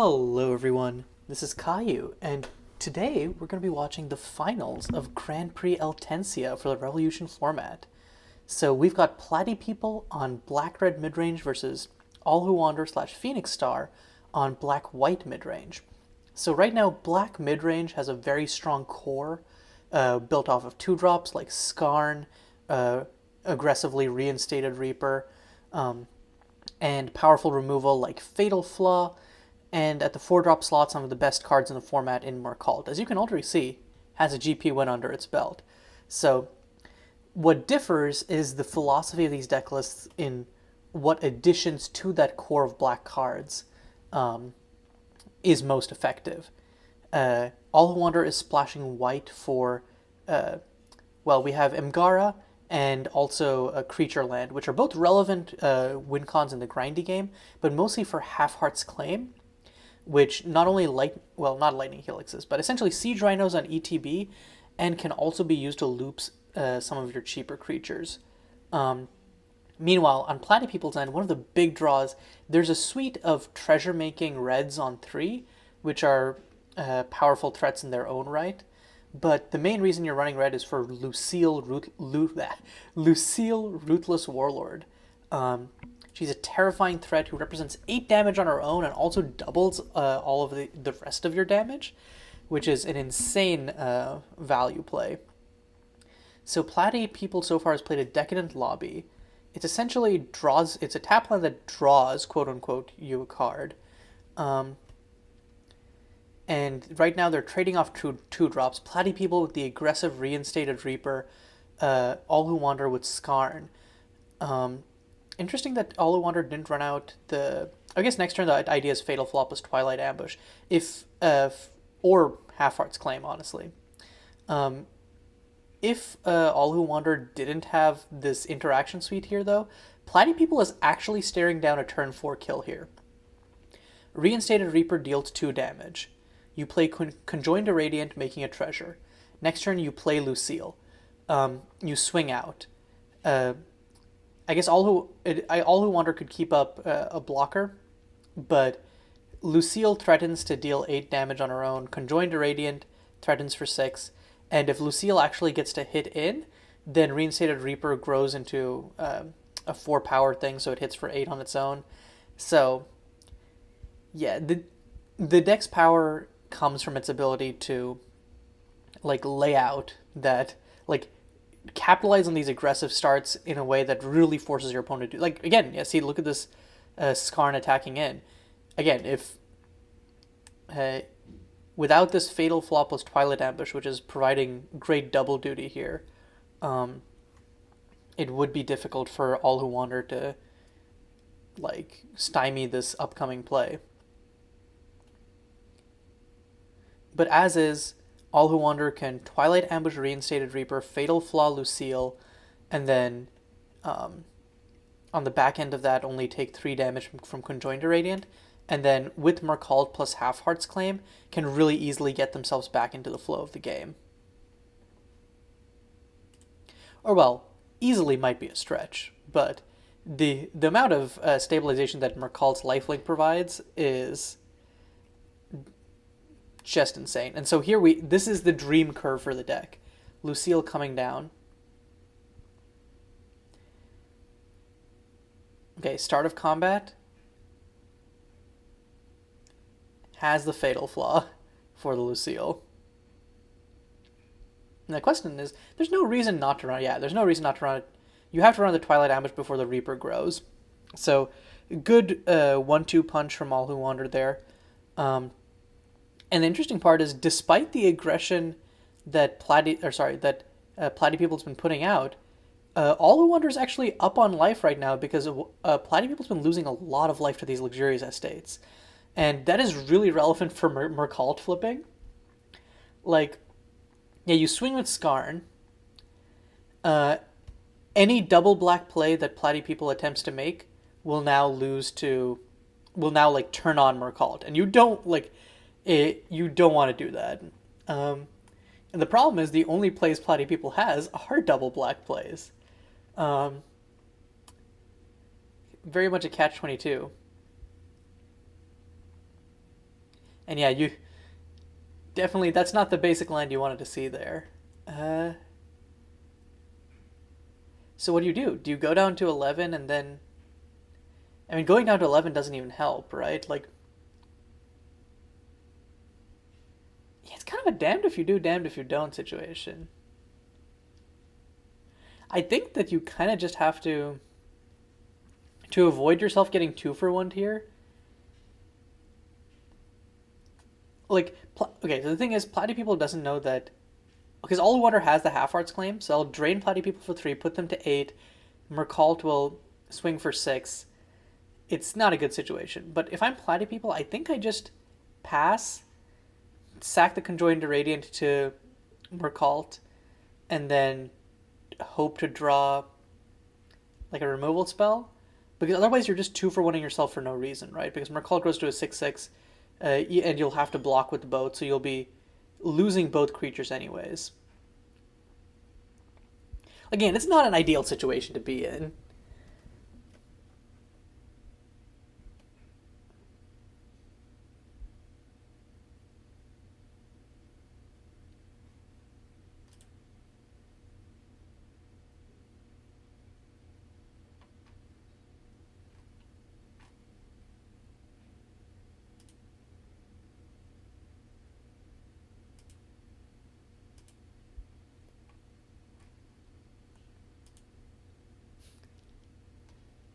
Hello everyone, this is Caillou, and today we're going to be watching the finals of Grand Prix Eltensia for the Revolution format. So we've got Platypeople on Black-Red Midrange versus AllWhoWander slash Phoenix Star on Black-White Midrange. So right now, Black Midrange has a very strong core built off of 2-drops like Skarn, aggressively reinstated Reaper, and powerful removal like Fatal Flaw, and at the 4-drop slot, some of the best cards in the format in Mercalt. As you can already see, has a GP win under its belt. So what differs is the philosophy of these deck lists in what additions to that core of black cards is most effective. AllWhoWander is splashing white for, we have Imgara and also a Creature Land, which are both relevant win cons in the grindy game, but mostly for Half Heart's Claim, which not only not lightning helixes, but essentially siege rhinos on ETB, and can also be used to loop some of your cheaper creatures. Meanwhile, on Platypeople's end, one of the big draws, there's a suite of treasure-making reds on 3, which are powerful threats in their own right. But the main reason you're running red is for Lucille Ruthless Warlord. She's a terrifying threat who represents 8 damage on her own and also doubles all of the rest of your damage, which is an insane value play. So Platypeople so far has played a Decadent Lobby. It's essentially it's a tap land that draws, quote-unquote, you a card. And right now they're trading off 2-drops. Platypeople with the aggressive Reinstated Reaper, AllWhoWander with Skarn. Interesting that AllWhoWander didn't run out I guess next turn the idea is Fatal Flaw plus Twilight Ambush, or Half Heart's Claim, honestly. If AllWhoWander didn't have this interaction suite here, though, Platypeople is actually staring down a turn 4 kill here. Reinstated Reaper deals 2 damage. You play Conjoined Irradiant, making a treasure. Next turn you play Lucille. You swing out. I guess AllWhoWander could keep up a blocker, but Lucille threatens to deal 8 damage on her own. Conjoined Irradiant threatens for 6, and if Lucille actually gets to hit in, then Reinstated Reaper grows into a 4 power thing, so it hits for 8 on its own. So, yeah, the deck's power comes from its ability to lay out that capitalize on these aggressive starts in a way that really forces your opponent to do. Again, yeah, see, look at this Skarn attacking in. Again, if without this Fatal Flaw plus Twilight Ambush, which is providing great double duty here, it would be difficult for AllWhoWander to stymie this upcoming play. But as is, AllWhoWander can Twilight Ambush Reinstated Reaper, Fatal Flaw Lucille, and then on the back end of that only take 3 damage from Conjoined Irradiant, and then with Mercalt plus Half Heart's Claim can really easily get themselves back into the flow of the game. Or easily might be a stretch, but the amount of stabilization that Mercalt's Lifelink provides is just insane. And so here this is the dream curve for the deck. Lucille coming down. Okay, start of combat has the Fatal Flaw for the Lucille. And the question is, there's no reason not to run it. Yeah, there's no reason not to run it. You have to run the Twilight Ambush before the Reaper grows. So, good 1-2 punch from AllWhoWander there. And the interesting part is, despite the aggression that Platypeople's been putting out, AllWhoWander is actually up on life right now because Platypeople's been losing a lot of life to these luxurious estates. And that is really relevant for Mercalt flipping. You swing with Skarn. Any double black play that Platypeople attempts to make will now turn on Mercalt. And you don't want to do that. And the problem is the only plays Platypeople has are double black plays. Very much a catch-22. And yeah, you definitely, that's not the basic land you wanted to see there. Uh, so what do you do? Do you go down to 11 and then. I mean, going down to 11 doesn't even help, right? Like, yeah, it's kind of a damned if you do, damned if you don't situation. I think that you kind of just have to avoid yourself getting two for one here. Like, okay, so the thing is, Platypeople doesn't know that because AllWhoWander has the half hearts claim, so I'll drain Platypeople for three, put them to eight. Mercalt will swing for six. It's not a good situation. But if I'm Platypeople, I think I just pass, sack the Conjoined Radiant to Mercalt, and then hope to draw like a removal spell. Because otherwise you're just two for one yourself for no reason, right? Because Mercalt goes to a 6/6, and you'll have to block with both, so you'll be losing both creatures anyways. Again, it's not an ideal situation to be in.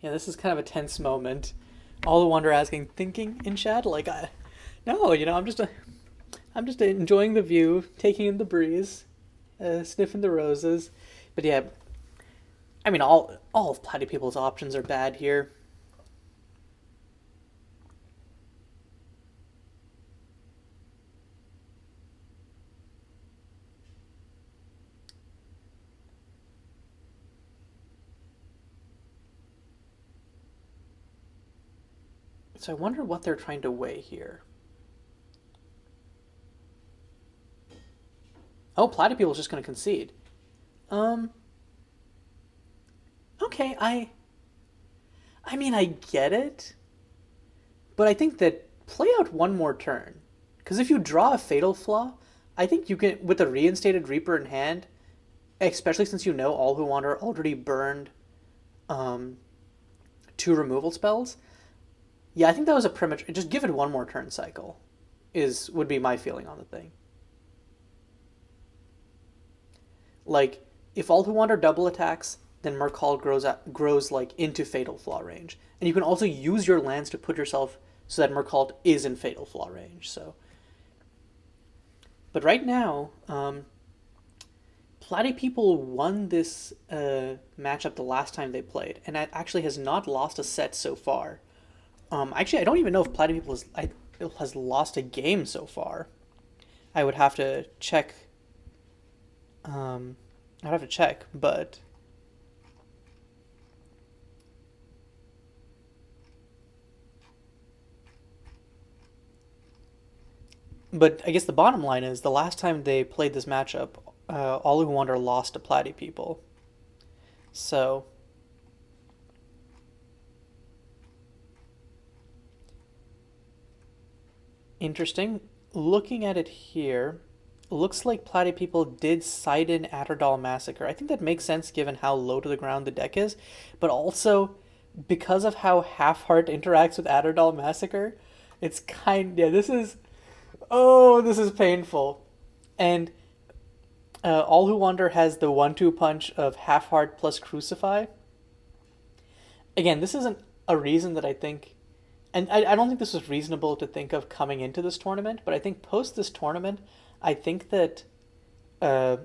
Yeah, this is kind of a tense moment. AllWhoWander asking, thinking in chat, like, no, I'm just enjoying the view, taking in the breeze, sniffing the roses. But yeah, I mean, all of Platypeople's options are bad here. So I wonder what they're trying to weigh here. Oh, Platypople's just going to concede. Um. Okay, I mean, I get it, but I think that play out one more turn, because if you draw a Fatal Flaw, I think you can with a reinstated Reaper in hand, especially since you know AllWhoWander already burned um, two removal spells. Yeah, I think that was a premature. Just give it one more turn cycle, would be my feeling on the thing. Like if AllWhoWander double attacks, then Mercald grows like into Fatal Flaw range, and you can also use your lands to put yourself so that Mercald is in Fatal Flaw range. So, but right now, Platypeople won this matchup the last time they played, and it actually has not lost a set so far. Actually, I don't even know if Platypeople has lost a game so far. I would have to check. I'd have to check, but I guess the bottom line is the last time they played this matchup, AllWhoWander lost to Platypeople. So interesting. Looking at it here, looks like Platypeople did side in Atterdall Massacre. I think that makes sense given how low to the ground the deck is, but also because of how Half Heart interacts with Atterdall Massacre, it's yeah, this is painful. And AllWhoWander has the 1-2 punch of Half Heart plus Crucify. Again, this isn't a reason that I think, and I don't think this was reasonable to think of coming into this tournament, but I think post this tournament, I think that uh,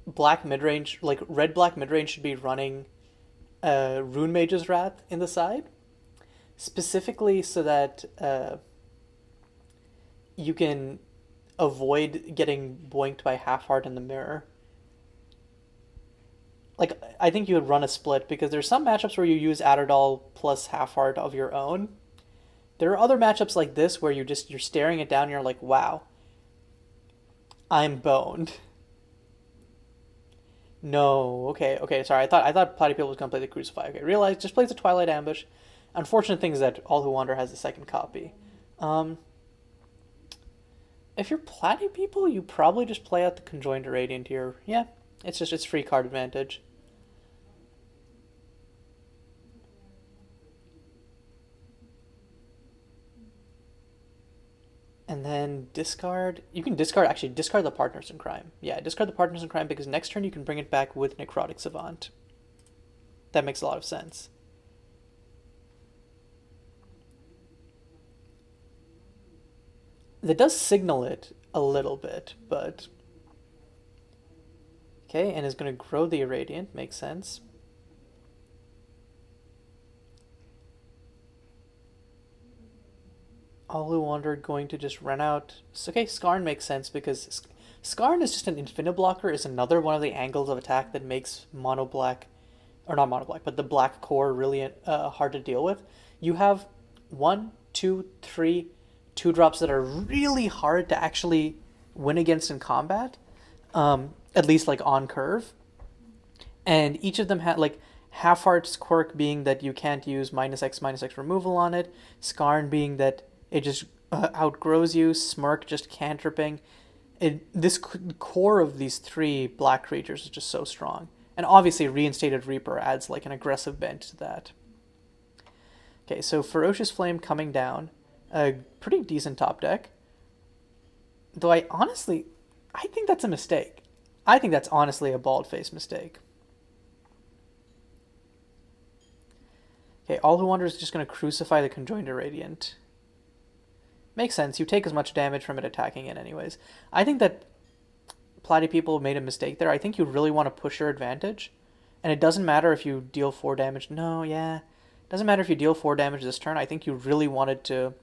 black midrange, like red black midrange, should be running Rune Mage's Wrath in the side, specifically so that you can avoid getting boinked by Half Heart in the mirror. Like I think you would run a split because there's some matchups where you use Atterdall plus Half Heart of your own. There are other matchups like this where you're staring it down and you're like, wow, I'm boned. No, okay, sorry. I thought Platypeople was gonna play the Crucify. Okay, realized just plays the Twilight Ambush. Unfortunate thing is that AllWhoWander has the second copy. Um, If you're Platypeople, you probably just play out the Conjoined Radiant here. Yeah, it's free card advantage. And then discard. You can discard the Partners in Crime. Yeah, discard the Partners in Crime because next turn you can bring it back with Necrotic Savant. That makes a lot of sense. That does signal it a little bit, but okay, and is going to grow the Irradiant. Makes sense. AllWhoWander going to just run out. Okay, Skarn makes sense because Skarn is just an Infinite Blocker, is another one of the angles of attack that makes mono black, or not mono black, but the black core really hard to deal with. You have 1, 2, 3, 2-drops that are really hard to actually win against in combat, at least like on curve. And each of them had like Half-Heart's quirk being that you can't use -X removal on it, Skarn being that it just outgrows you, Smirk just cantripping. This core of these 3 black creatures is just so strong. And obviously Reinstated Reaper adds like an aggressive bent to that. Okay, so Ferocious Flame coming down. A pretty decent top deck. Though I think that's a mistake. I think that's honestly a bald-faced mistake. Okay, AllWhoWander is just going to Crucify the Conjoined Radiant. Makes sense. You take as much damage from it attacking it anyways. I think that Platypeople made a mistake there. I think you really want to push your advantage. And it doesn't matter if you deal 4 damage. No, yeah. It doesn't matter if you deal 4 damage this turn. I think you really wanted to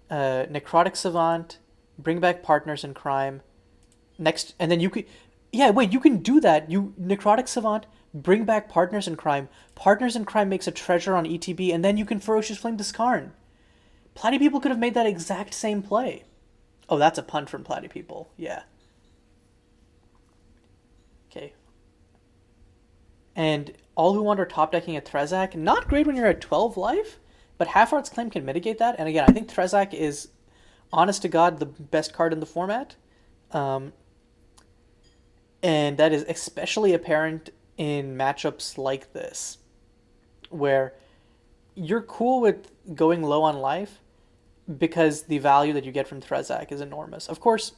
Necrotic Savant, bring back Partners in Crime. Next, and then you could... Yeah, wait, you can do that. You Necrotic Savant, bring back Partners in Crime. Partners in Crime makes a treasure on ETB, and then you can Ferocious Flame to Skarn. Platypeople could have made that exact same play. Oh, that's a punt from Platypeople. Yeah. Okay. And AllWhoWander top decking a Trezak. Not great when you're at 12 life, but Half-Heart's Claim can mitigate that. And again, I think Trezak is, honest to God, the best card in the format. And that is especially apparent in matchups like this, where you're cool with going low on life because the value that you get from Trezak is enormous. Of course,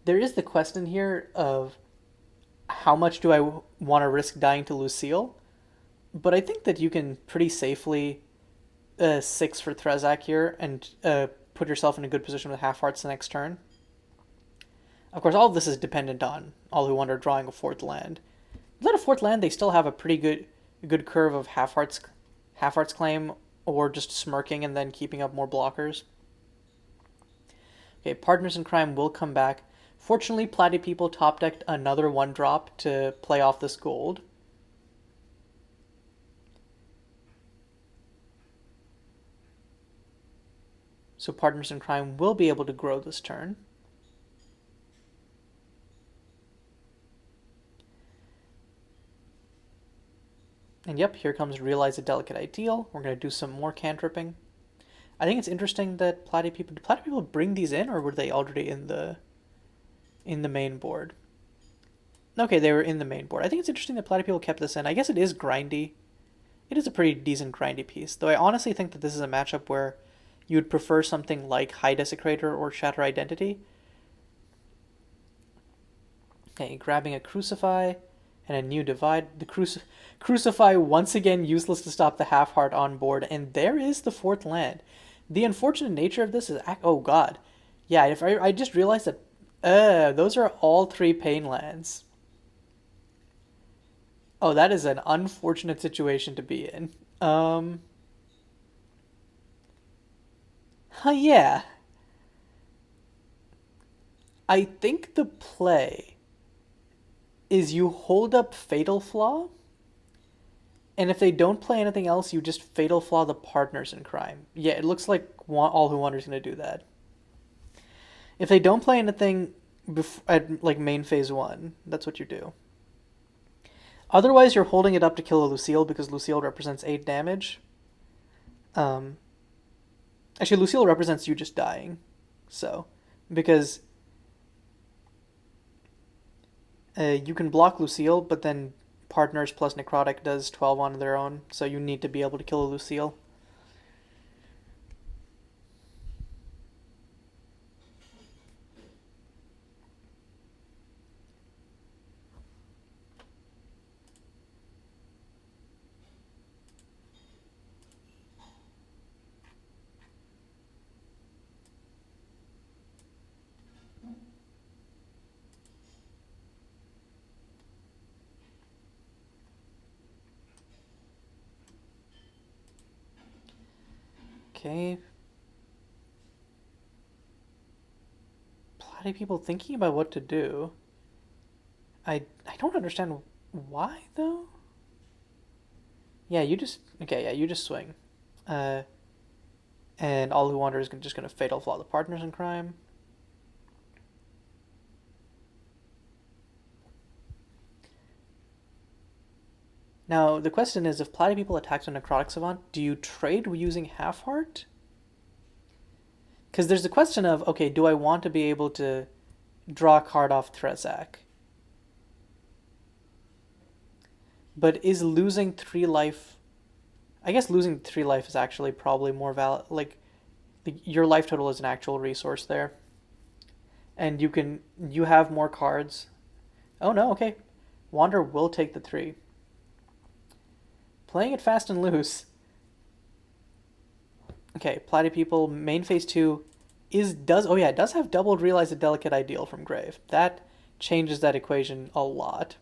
there is the question here of how much do I want to risk dying to Lucille, but I think that you can pretty safely 6 for Trezak here and put yourself in a good position with Half-Hearts the next turn. Of course, all of this is dependent on AllWhoWander drawing a 4th land. Without a 4th land, they still have a pretty good curve of Half-Heart's Claim, or just smirking and then keeping up more blockers. Okay, Partners in Crime will come back. Fortunately, Platypeople top decked another 1-drop to play off this gold. So Partners in Crime will be able to grow this turn. And yep, here comes Realize a Delicate Ideal. We're going to do some more cantripping. I think it's interesting that Platypeople... Did Platypeople bring these in, or were they already in the main board? Okay, they were in the main board. I think it's interesting that Platypeople kept this in. I guess it is grindy. It is a pretty decent grindy piece. Though I honestly think that this is a matchup where you would prefer something like High Desecrator or Shatter Identity. Okay, grabbing a Crucify and a new Divide. The Crucify once again useless to stop the Half-Heart on board, and there is the 4th land. The unfortunate nature of this is, oh god, yeah. If I just realized that those are all 3 pain lands. Oh, that is an unfortunate situation to be in. Yeah. I think the play is you hold up Fatal Flaw, and if they don't play anything else, you just Fatal Flaw the Partners in Crime. Yeah, it looks like AllWhoWander is going to do that. If they don't play anything at like main phase 1, that's what you do. Otherwise, you're holding it up to kill a Lucille because Lucille represents 8 damage. Actually, Lucille represents you just dying, so because you can block Lucille, but then partners plus Necrotic does 12 on their own, so you need to be able to kill a Lucille. Okay. Platypeople thinking about what to do. I don't understand why though. Yeah, you just okay. Yeah, you just swing, uh, and AllWhoWander is just gonna fatal flaw the partners in crime. Now the question is, if Platypeople attacks a Necrotic Savant, do you trade using Half Heart? Because there's the question of, okay, do I want to be able to draw a card off Trezak? But is losing 3 life... I guess losing 3 life is actually probably more valid. Like, your life total is an actual resource there. And you have more cards. Oh no, okay. Wander will take the 3. Playing it fast and loose. Okay, Platypeople, main phase 2 does have doubled Realize a Delicate Ideal from Grave. That changes that equation a lot.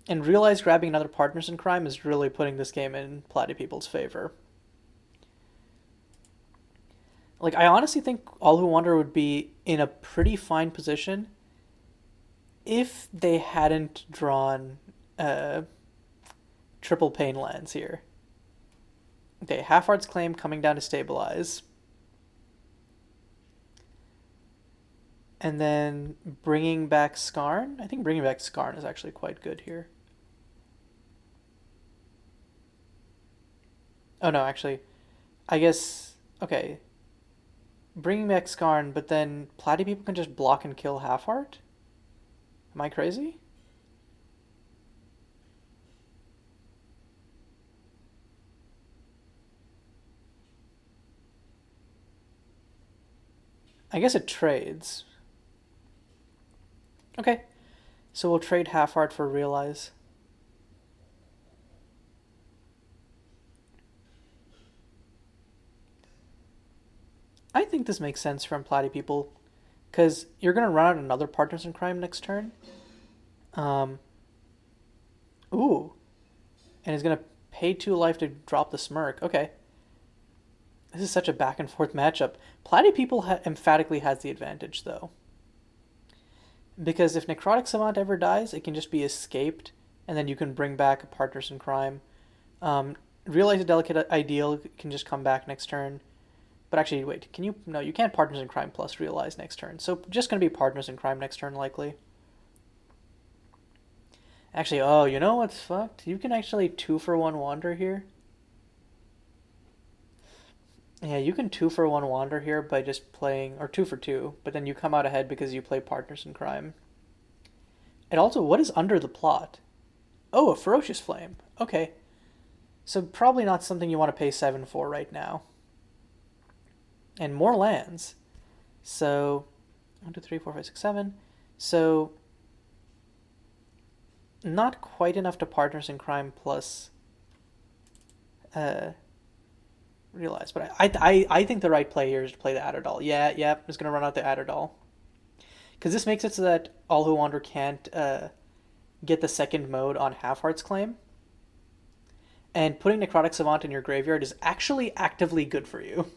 And Realize grabbing another Partners in Crime is really putting this game in Platypeople's favor. Like, I honestly think AllWhoWander would be in a pretty fine position if they hadn't drawn triple pain lands here. Okay, Half Heart's Claim coming down to stabilize. And then bringing back Skarn. I think bringing back Skarn is actually quite good here. Oh no, actually, I guess, okay. Bringing back Skarn, but then Platypeople can just block and kill Half Heart? Am I crazy? I guess it trades. Okay, so we'll trade Half Heart for Realize. I think this makes sense from Platypeople, because you're going to run out another Partners in Crime next turn. Ooh. And he's going to pay 2 life to drop the Smirk. Okay. This is such a back and forth matchup. Platypeople emphatically has the advantage, though. Because if Necrotic Savant ever dies, it can just be escaped, and then you can bring back a Partners in Crime. Realize a Delicate Ideal can just come back next turn. But actually, wait, can you... No, you can't Partners in Crime plus Realize next turn. So just going to be Partners in Crime next turn, likely. Actually, oh, you know what's fucked? You can actually 2-for-1 Wander here. Yeah, you can 2-for-1 Wander here by just playing... Or 2-for-2, but then you come out ahead because you play Partners in Crime. And also, what is under the plot? Oh, a Ferocious Flame. Okay. So probably not something you want to pay 7 for right now. And more lands. So 1, 2, 3, 4, 5, 6, 7. So not quite enough to Partners in Crime plus Realize. But I think the right play here is to play the Adderdoll. Yeah, I'm just gonna run out the Adderdoll. Because this makes it so that AllWhoWander can't get the second mode on Half Heart's Claim. And putting Necrotic Savant in your graveyard is actually actively good for you.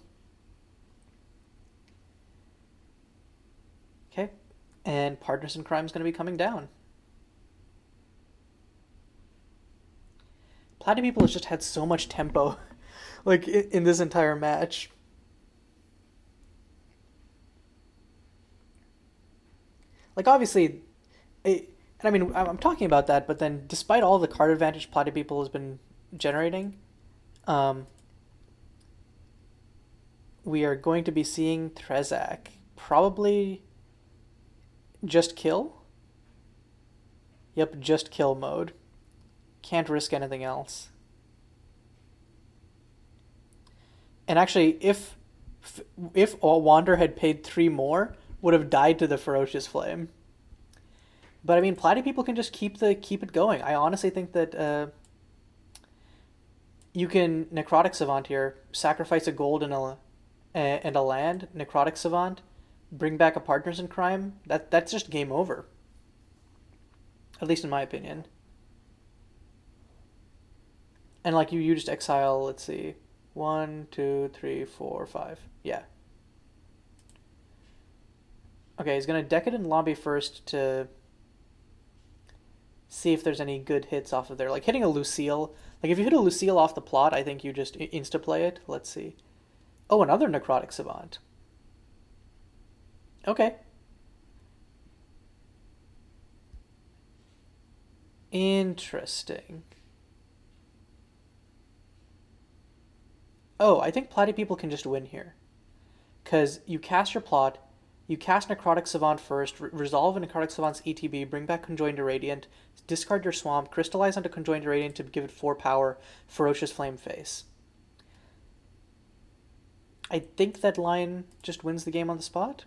Okay, and Partners in Crime is going to be coming down. Platypeople has just had so much tempo, like in this entire match. Like obviously, and I mean I'm talking about that, but then despite all the card advantage Platypeople has been generating, we are going to be seeing Trezak. Probably just kill? Yep, just kill mode. Can't risk anything else. And actually, if AllWhoWander had paid 3 more, would have died to the Ferocious Flame. But I mean, Platypeople can just keep it going. I honestly think that you can Necrotic Savant here, sacrifice a gold and a land, Necrotic Savant, bring back a Partners in Crime. That's just game over. At least in my opinion. And like you just exile, let's see, 1, 2, 3, 4, 5. Yeah. Okay, he's gonna Decadent Lobby first to see if there's any good hits off of there. Like hitting a Lucille. Like if you hit a Lucille off the plot, I think you just insta-play it. Let's see. Oh, another Necrotic Savant. Okay. Interesting. Oh, I think Platypeople can just win here. Because you cast your plot, you cast Necrotic Savant first, resolve a Necrotic Savant's ETB, bring back Conjoined Irradiant, discard your Swamp, crystallize onto Conjoined Irradiant to give it 4 power, Ferocious Flame face. I think that line just wins the game on the spot.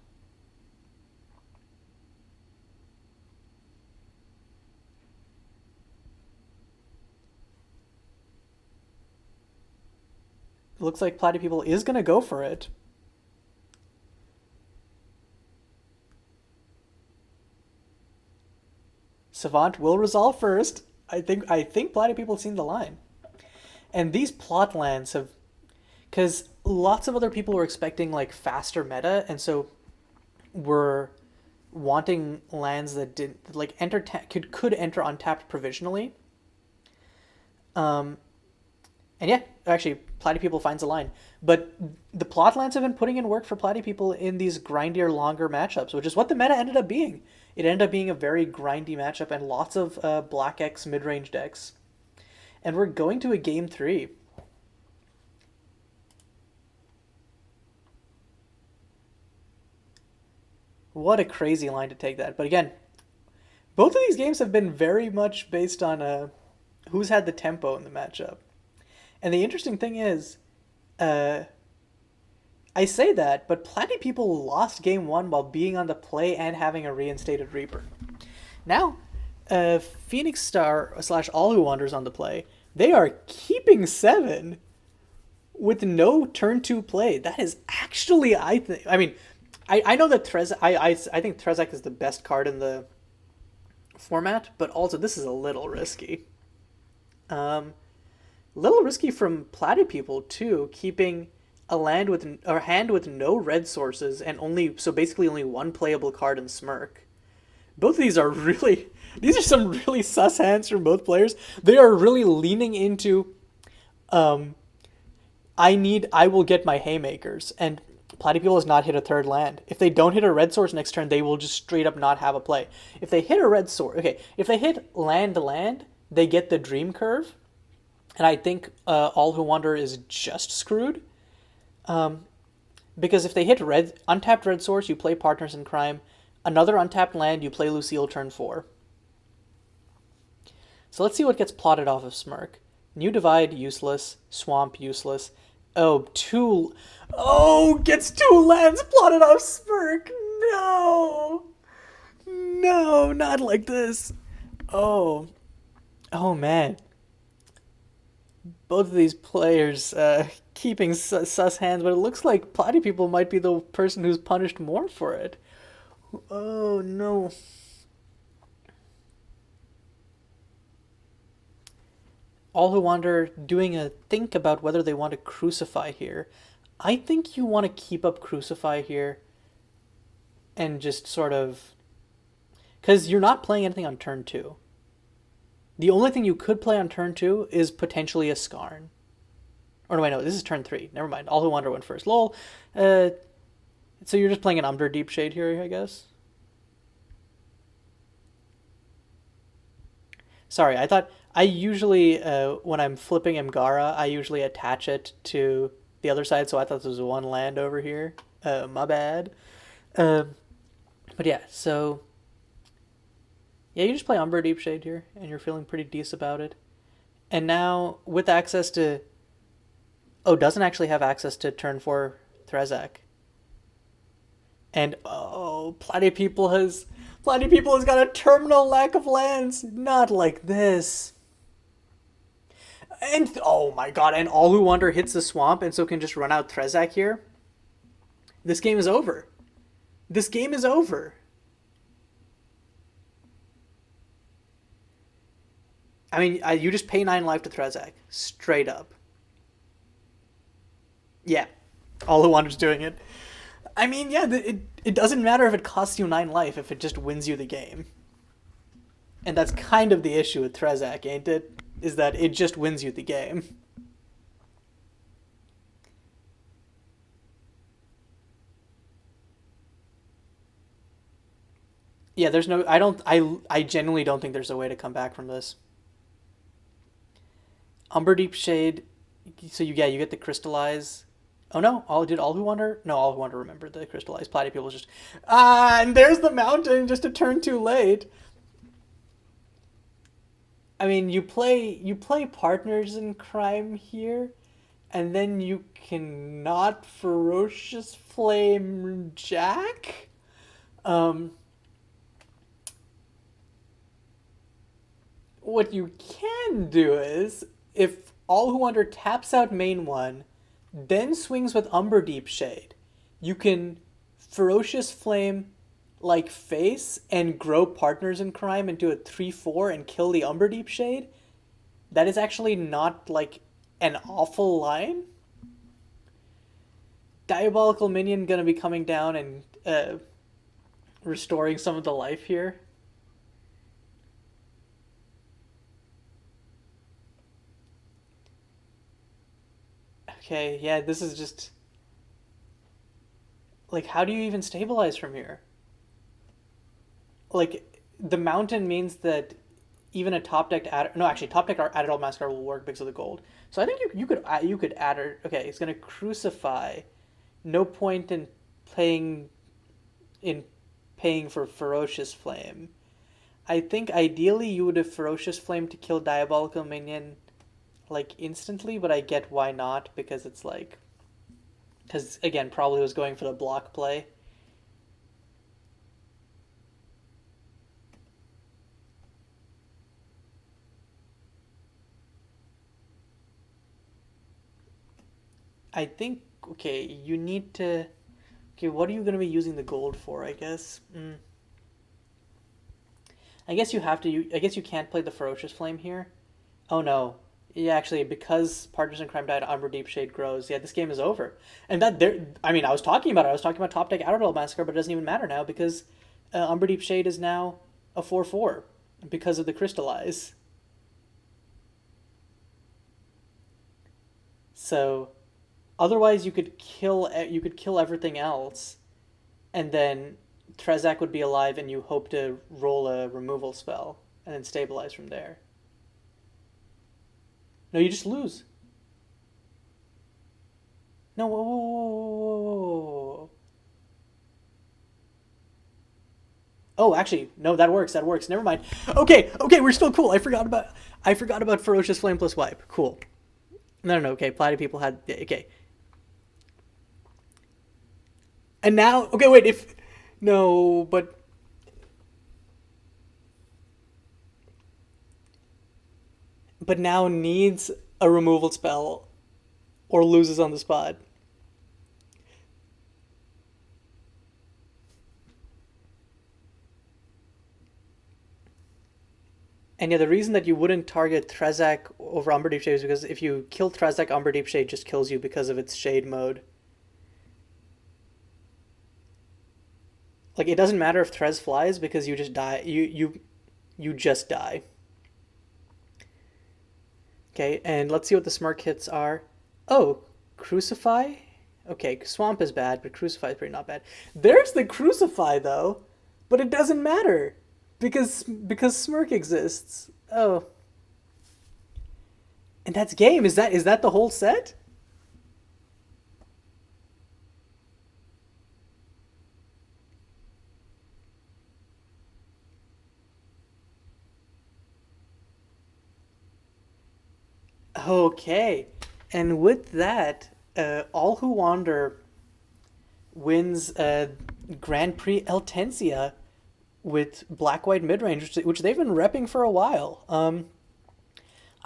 It looks like Platypeople is going to go for it. Savant will resolve first. I think Platypeople have seen the line. And these plot lands have... Because lots of other people were expecting like faster meta, and so were wanting lands that did like could enter untapped provisionally. And yeah, actually, Platypeople finds a line. But the plot lands have been putting in work for Platypeople in these grindier, longer matchups, which is what the meta ended up being. It ended up being a very grindy matchup and lots of Black X mid-range decks. And we're going to a game 3. What a crazy line to take that. But again, both of these games have been very much based on who's had the tempo in the matchup. And the interesting thing is, I say that, but Platypeople lost game 1 while being on the play and having a reinstated Reaper. Now, Phoenix Star / AllWhoWander's on the play. They are keeping 7 with no turn 2 play. That is actually, I mean, I know that I think Trezak is the best card in the format, but also this is a little risky. Little risky from Platypeople too, keeping a hand with no red sources and basically only one playable card in Smirk. Both of these are some really sus hands from both players. They are really leaning into I will get my haymakers, and Platypeople has not hit a third land. If they don't hit a red source next turn, they will just straight up not have a play. If they hit a red source, if they hit land, they get the Dream Curve. And I think AllWhoWander is just screwed. Because if they hit untapped red source, you play Partners in Crime. Another untapped land, you play Lucille turn 4. So let's see what gets plotted off of Smirk. New Divide, useless. Swamp, useless. Gets 2 lands plotted off Smirk. No, not like this. Oh man. Both of these players keeping sus hands, but it looks like Platypeople might be the person who's punished more for it. Oh no. AllWhoWander doing a think about whether they want to Crucify here. I think you want to keep up Crucify here and just sort of... Because you're not playing anything on turn 2. The only thing you could play on turn 2 is potentially a Skarn. Or no, wait, no, this is turn 3. Never mind. AllWhoWander went first. Lol. So you're just playing an Umbra Deep Shade here, I guess? Sorry, I thought... I usually, when I'm flipping Imgara, I usually attach it to the other side, so I thought there was one land over here. My bad. Um, but yeah, so yeah, you just play Umber Deep Shade here, and you're feeling pretty decent about it. And now with access to, oh, doesn't actually have access to turn 4 Threzak. And oh, Platypeople has got a terminal lack of lands. Not like this. And oh my god, and AllWhoWander hits the swamp and so can just run out Threzak here. This game is over. This game is over. I mean, you just pay 9 life to Threzak. Straight up. Yeah. AllWhoWander's doing it. I mean, yeah, it doesn't matter if it costs you 9 life if it just wins you the game. And that's kind of the issue with Threzak, ain't it? Is that it just wins you the game. Yeah, there's no I genuinely don't think there's a way to come back from this. Umber Deep Shade, so you get the crystallize. Oh no, AllWhoWander? No, AllWhoWander remembered the crystallized. Platypeople was just and there's the mountain just a turn too late. I mean, you play partners in crime here, and then you cannot ferocious flame Jack. Um, what you can do is if AllWhoWander taps out main one, then swings with Umber Deep Shade, you can ferocious flame like face and grow partners in crime into a 3/4 and kill the Umber Deep Shade. That is actually not like an awful line. Diabolical Minion gonna be coming down and restoring some of the life here. Okay, yeah, this is just like, how do you even stabilize from here? Like, the mountain means that even a top decked add no, actually top deck added all mascot will work because of the gold. So I think you could add her. Okay, it's gonna crucify. No point playing in paying for ferocious flame. I think ideally you would have ferocious flame to kill diabolical minion like instantly, but I get why not, because it's like, because again probably was going for the block play. I think, okay, you need to, okay, what are you going to be using the gold for, I guess? I guess you have to, I guess you can't play the ferocious flame here. Oh no. Yeah, actually, because Partners in Crime died, Umber Deep Shade grows. Yeah, this game is over. And that there, I mean, I was talking about it. I was talking about Top Deck Outer Massacre, but it doesn't even matter now because Umber Deep Shade is now a 4/4 because of the Crystallize. So, otherwise you could kill everything else, and then Trezak would be alive, and you hope to roll a removal spell and then stabilize from there. No, you just lose. No, whoa, whoa, whoa, whoa, whoa. Oh, actually, no, that works. That works. Never mind. Okay, okay, we're still cool. I forgot about Ferocious Flame plus wipe. Cool. No, no, no. Okay, Platypeople had, okay. And now, okay, wait. If no, but now needs a removal spell or loses on the spot. And yeah, the reason that you wouldn't target Trezak over Umber Deep Shade is because if you kill Trezak, Umber Deep Shade just kills you because of its shade mode. Like, it doesn't matter if Trez flies because you just die. You just die. Okay, and let's see what the smart hits are. Oh, Crucify? Okay, Swamp is bad, but Crucify is pretty not bad. There's the Crucify though, but it doesn't matter because Smirk exists. Oh, and that's game. Is that the whole set? Okay. And with that, AllWhoWander wins Grand Prix Eltensia with black-white midrange, which they've been repping for a while.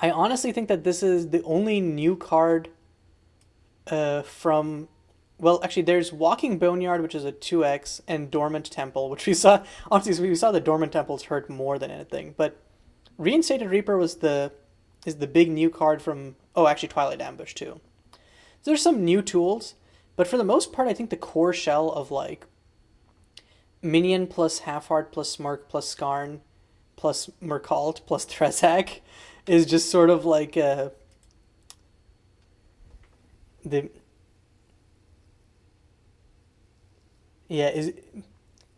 I honestly think that this is the only new card from. Well, actually, there's Walking Boneyard, which is a 2x, and Dormant Temple, which we saw. Honestly, we saw the Dormant Temples hurt more than anything. But Reinstated Reaper is the big new card from. Oh, actually, Twilight Ambush too. So there's some new tools, but for the most part, I think the core shell of like Minion plus Halfheart plus Smirk plus Skarn plus Mercalt plus Trezak is just sort of like the yeah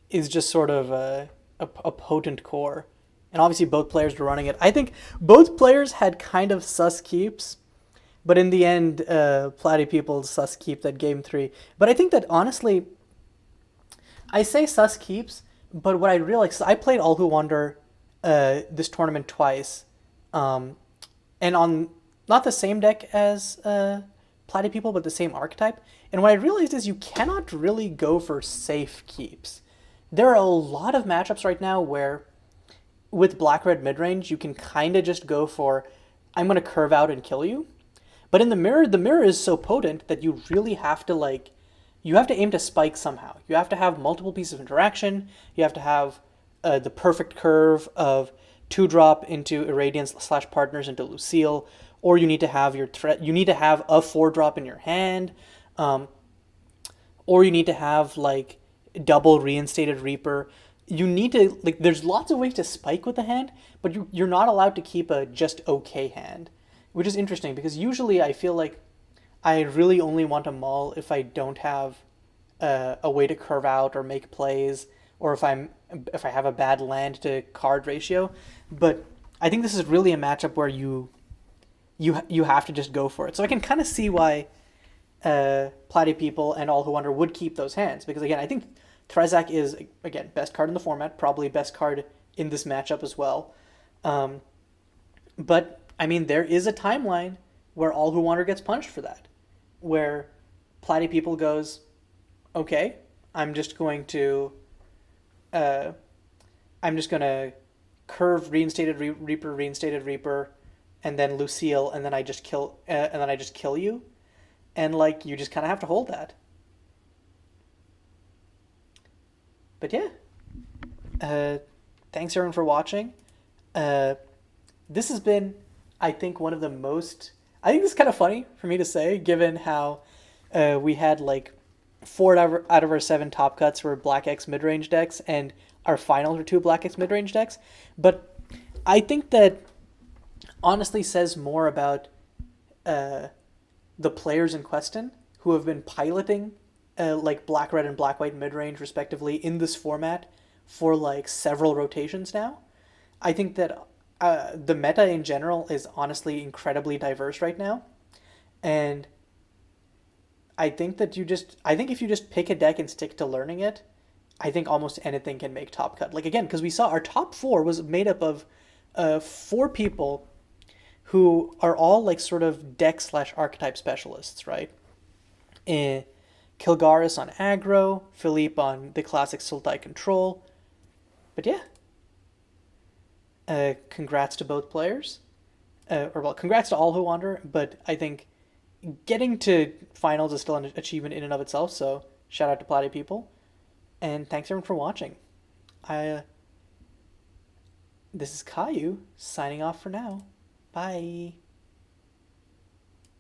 is just sort of a potent core, and obviously both players were running it. I think both players had kind of sus keeps, but in the end, Platypeople sus keep that game 3. But I think that honestly, I say sus keeps, but what I realized, I played AllWhoWander this tournament twice, and on not the same deck as Platypeople, but the same archetype. And what I realized is you cannot really go for safe keeps. There are a lot of matchups right now where, with black-red midrange, you can kind of just go for, I'm going to curve out and kill you. But in the mirror is so potent that you really have to you have to aim to spike somehow. You have to have multiple pieces of interaction. You have to have the perfect curve of 2-drop into Irradiance / partners into Lucille, or you need to have you need to have a 4-drop in your hand, or you need to have like double Reinstated Reaper. You need to there's lots of ways to spike with the hand, but you're not allowed to keep a just okay hand, which is interesting because usually I feel like I really only want to mull if I don't have a way to curve out or make plays, or if I have a bad land to card ratio. But I think this is really a matchup where you have to just go for it. So I can kind of see why Platypeople and AllWhoWander would keep those hands, because again, I think Trezak is again best card in the format, probably best card in this matchup as well. But I mean, there is a timeline where AllWhoWander gets punished for that, where Platypeople goes, okay, I'm just going to curve Reinstated Reaper, and then Lucille, and then I just kill you, and like you just kind of have to hold that. But yeah, thanks everyone for watching. This has been, I think, one of the most. I think this is kind of funny for me to say, given how we had like 4 out of our 7 top cuts were Black X midrange decks, and our finals were 2 Black X midrange decks. But I think that honestly says more about the players in question who have been piloting like black red and black white midrange respectively in this format for like several rotations now. I think that the meta in general is honestly incredibly diverse right now, and I think that if you just pick a deck and stick to learning it, I think almost anything can make top cut. Like again, because we saw our top 4 was made up of 4 people who are all like sort of deck / archetype specialists, right? Kilgaris on aggro, Philippe on the classic Sultai control. But yeah, congrats to both players. Congrats to AllWhoWander, but I think getting to finals is still an achievement in and of itself, so shout out to Platypeople. And thanks everyone for watching. This is Caillou, signing off for now. Bye.